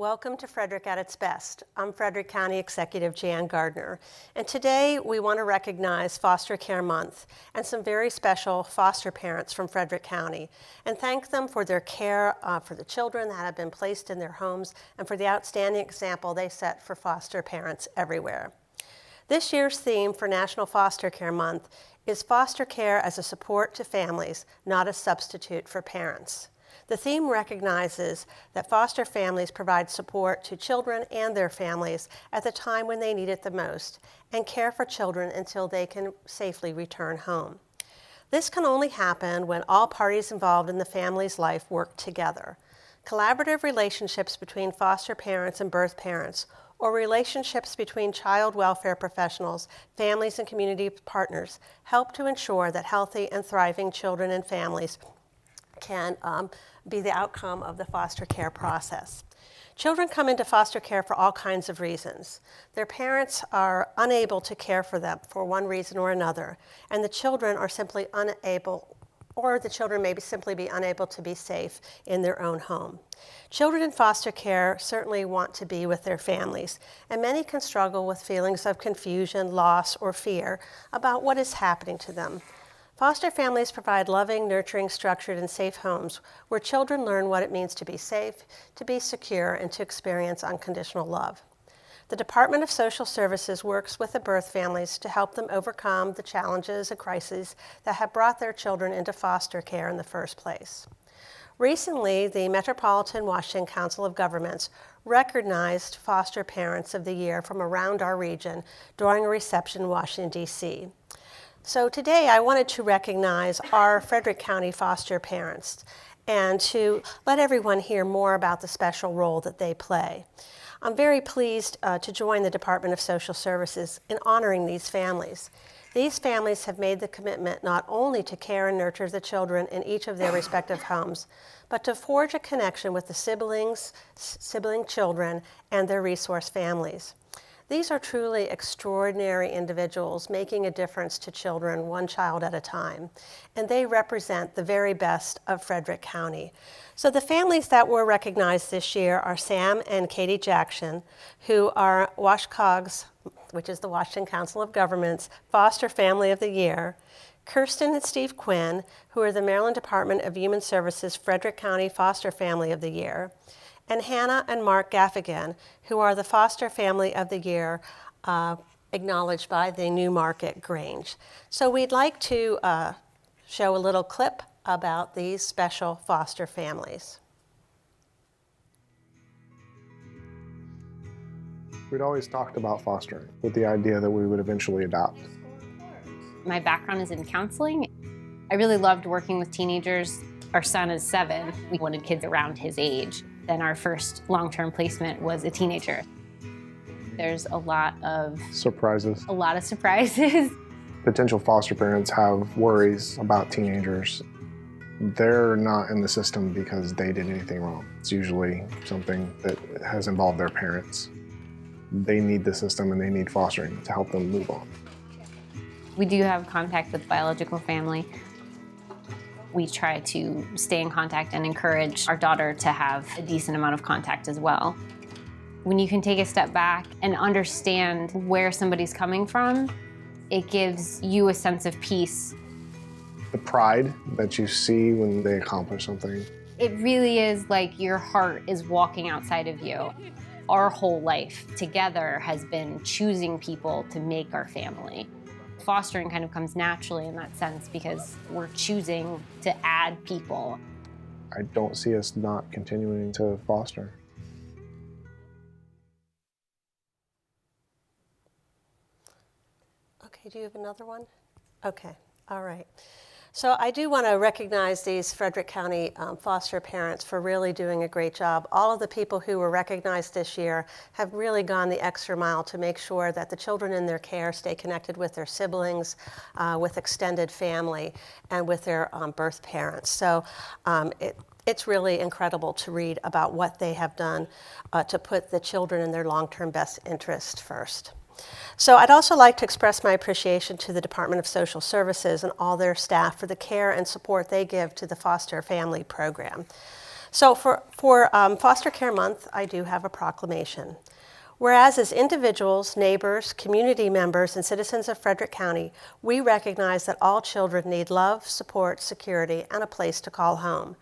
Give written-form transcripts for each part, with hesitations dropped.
Welcome to Frederick at its best. I'm Frederick County Executive Jan Gardner, and today we want to recognize Foster Care Month and some very special foster parents from Frederick County and thank them for their care for the children that have been placed in their homes and for the outstanding example they set for foster parents everywhere. This year's theme for National Foster Care Month is foster care as a support to families, not a substitute for parents. The theme recognizes that foster families provide support to children and their families at the time when they need it the most and care for children until they can safely return home. This can only happen when all parties involved in the family's life work together. Collaborative relationships between foster parents and birth parents, or relationships between child welfare professionals, families, and community partners help to ensure that healthy and thriving children and families can be the outcome of the foster care process. Children come into foster care for all kinds of reasons. Their parents are unable to care for them for one reason or another, and the children are simply unable, or the children may simply be unable to be safe in their own home. Children in foster care certainly want to be with their families, and many can struggle with feelings of confusion, loss, or fear about what is happening to them. Foster families provide loving, nurturing, structured, and safe homes where children learn what it means to be safe, to be secure, and to experience unconditional love. The Department of Social Services works with the birth families to help them overcome the challenges and crises that have brought their children into foster care in the first place. Recently, the Metropolitan Washington Council of Governments recognized Foster Parents of the Year from around our region during a reception in Washington, D.C. So today I wanted to recognize our Frederick County foster parents and to let everyone hear more about the special role that they play. I'm very pleased to join the Department of Social Services in honoring these families. These families have made the commitment not only to care and nurture the children in each of their respective homes, but to forge a connection with the sibling children and their resource families. These are truly extraordinary individuals making a difference to children one child at a time, and they represent the very best of Frederick County. So the families that were recognized this year are Sam and Katie Jackson, who are WashCOG's, which is the Washington Council of Governments, Foster Family of the Year, Kirsten and Steve Quinn, who are the Maryland Department of Human Services Frederick County Foster Family of the Year, and Hannah and Mark Gaffigan, who are the Foster Family of the Year acknowledged by the Newmarket Grange. So we'd like to show a little clip about these special foster families. We'd always talked about fostering with the idea that we would eventually adopt. My background is in counseling. I really loved working with teenagers. Our son is 7. We wanted kids around his age. Then our first long-term placement was a teenager. There's a lot of surprises. Potential foster parents have worries about teenagers. They're not in the system because they did anything wrong. It's usually something that has involved their parents. They need the system and they need fostering to help them move on. We do have contact with biological family. We try to stay in contact and encourage our daughter to have a decent amount of contact as well. When you can take a step back and understand where somebody's coming from, it gives you a sense of peace. The pride that you see when they accomplish something. It really is like your heart is walking outside of you. Our whole life together has been choosing people to make our family. Fostering kind of comes naturally in that sense because we're choosing to add people. I don't see us not continuing to foster. Okay, do you have another one? Okay, all right. So I do want to recognize these Frederick County foster parents for really doing a great job. All of the people who were recognized this year have really gone the extra mile to make sure that the children in their care stay connected with their siblings, with extended family, and with their birth parents. So it's really incredible to read about what they have done to put the children in their long-term best interest first. So I'd also like to express my appreciation to the Department of Social Services and all their staff for the care and support they give to the foster family program. So for Foster Care Month, I do have a proclamation. Whereas as individuals, neighbors, community members, and citizens of Frederick County, we recognize that all children need love, support, security, and a place to call home.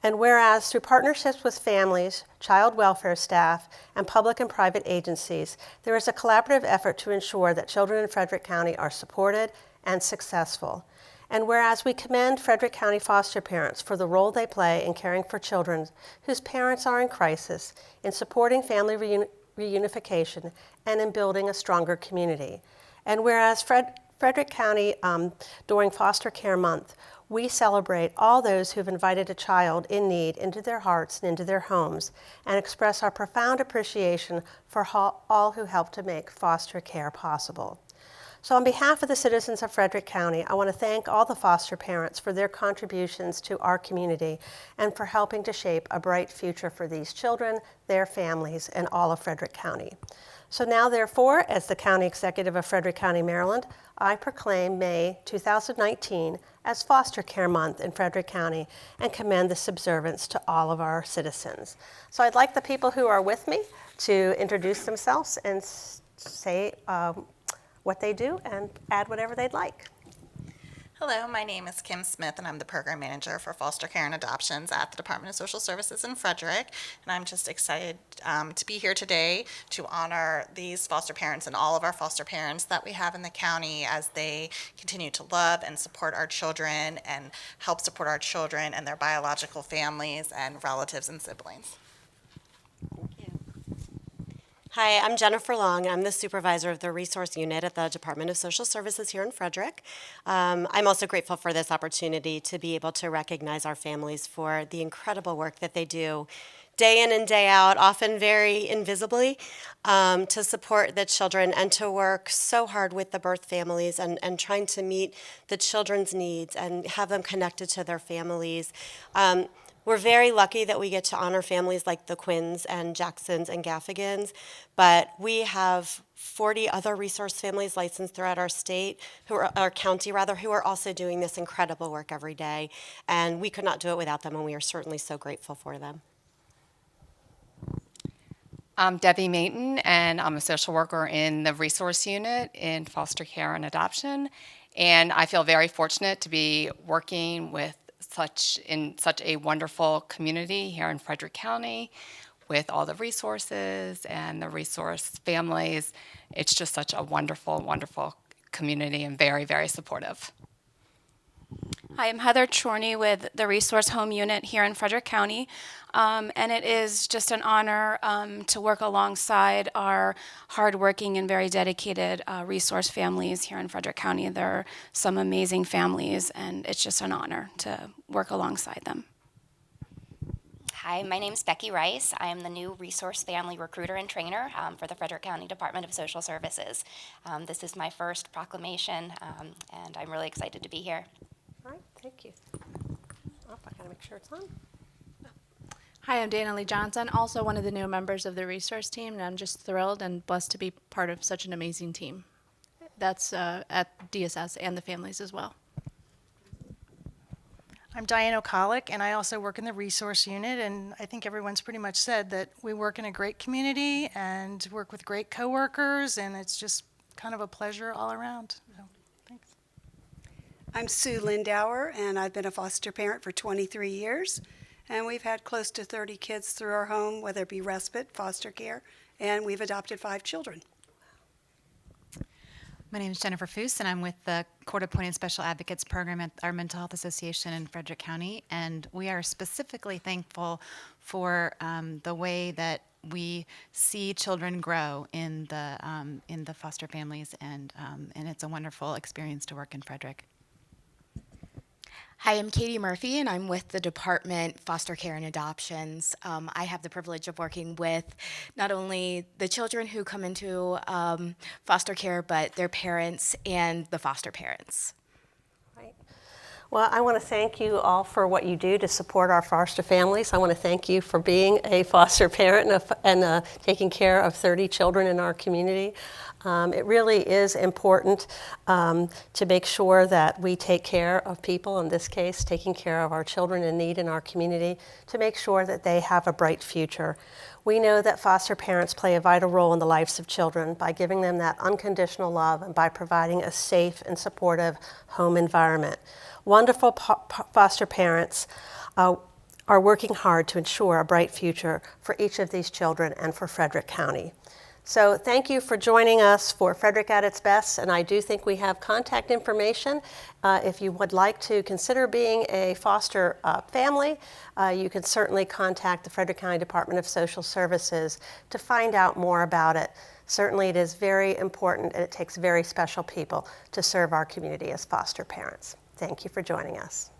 And whereas through partnerships with families, child welfare staff, and public and private agencies, there is a collaborative effort to ensure that children in Frederick County are supported and successful. And whereas we commend Frederick County foster parents for the role they play in caring for children whose parents are in crisis, in supporting family reunification, and in building a stronger community. And whereas Frederick County, during Foster Care Month, we celebrate all those who've invited a child in need into their hearts and into their homes, and express our profound appreciation for all who help to make foster care possible. So on behalf of the citizens of Frederick County, I want to thank all the foster parents for their contributions to our community and for helping to shape a bright future for these children, their families, and all of Frederick County. So now, therefore, as the County Executive of Frederick County, Maryland, I proclaim May 2019 as Foster Care Month in Frederick County and commend this observance to all of our citizens. So I'd like the people who are with me to introduce themselves and say what they do and add whatever they'd like. Hello, my name is Kim Smith, and I'm the Program Manager for Foster Care and Adoptions at the Department of Social Services in Frederick. And I'm just excited to be here today to honor these foster parents and all of our foster parents that we have in the county as they continue to love and support our children and help support our children and their biological families and relatives and siblings. Hi, I'm Jennifer Long. I'm the supervisor of the resource unit at the Department of Social Services here in Frederick. I'm also grateful for this opportunity to be able to recognize our families for the incredible work that they do day in and day out, often very invisibly, to support the children and to work so hard with the birth families and trying to meet the children's needs and have them connected to their families. We're very lucky that we get to honor families like the Quinns and Jacksons and Gaffigans, but we have 40 other resource families licensed throughout our state, our county rather, who are also doing this incredible work every day, and we could not do it without them, and we are certainly so grateful for them. I'm Debbie Mayton, and I'm a social worker in the resource unit in foster care and adoption, and I feel very fortunate to be working with such a wonderful community here in Frederick County with all the resources and the resource families. It's just such a wonderful, wonderful community and very, very supportive. Hi, I'm Heather Chorney with the Resource Home Unit here in Frederick County, and it is just an honor to work alongside our hardworking and very dedicated resource families here in Frederick County. There are some amazing families, and it's just an honor to work alongside them. Hi, my name is Becky Rice. I am the new Resource Family Recruiter and Trainer for the Frederick County Department of Social Services. This is my first proclamation, and I'm really excited to be here. All right, thank you. Oh, I gotta make sure it's on. Hi, I'm Dana Lee Johnson, also one of the new members of the resource team, and I'm just thrilled and blessed to be part of such an amazing team. That's at DSS and the families as well. I'm Diane O'Collick, and I also work in the resource unit, and I think everyone's pretty much said that we work in a great community and work with great coworkers, and it's just kind of a pleasure all around. So, thanks. I'm Sue Lindauer, and I've been a foster parent for 23 years, and we've had close to 30 kids through our home, whether it be respite, foster care, and we've adopted 5 children. My name is Jennifer Foose, and I'm with the Court-Appointed Special Advocates Program at our Mental Health Association in Frederick County, and we are specifically thankful for the way that we see children grow in the foster families, and it's a wonderful experience to work in Frederick. Hi, I'm Katie Murphy, and I'm with the Department Foster Care and Adoptions. I have the privilege of working with not only the children who come into foster care, but their parents and the foster parents. Right. Well, I want to thank you all for what you do to support our foster families. I want to thank you for being a foster parent and taking care of 30 children in our community. It really is important to make sure that we take care of people, in this case, taking care of our children in need in our community, to make sure that they have a bright future. We know that foster parents play a vital role in the lives of children by giving them that unconditional love and by providing a safe and supportive home environment. Wonderful foster parents are working hard to ensure a bright future for each of these children and for Frederick County. So thank you for joining us for Frederick at its Best, and I do think we have contact information. If you would like to consider being a foster family, you can certainly contact the Frederick County Department of Social Services to find out more about it. Certainly it is very important, and it takes very special people to serve our community as foster parents. Thank you for joining us.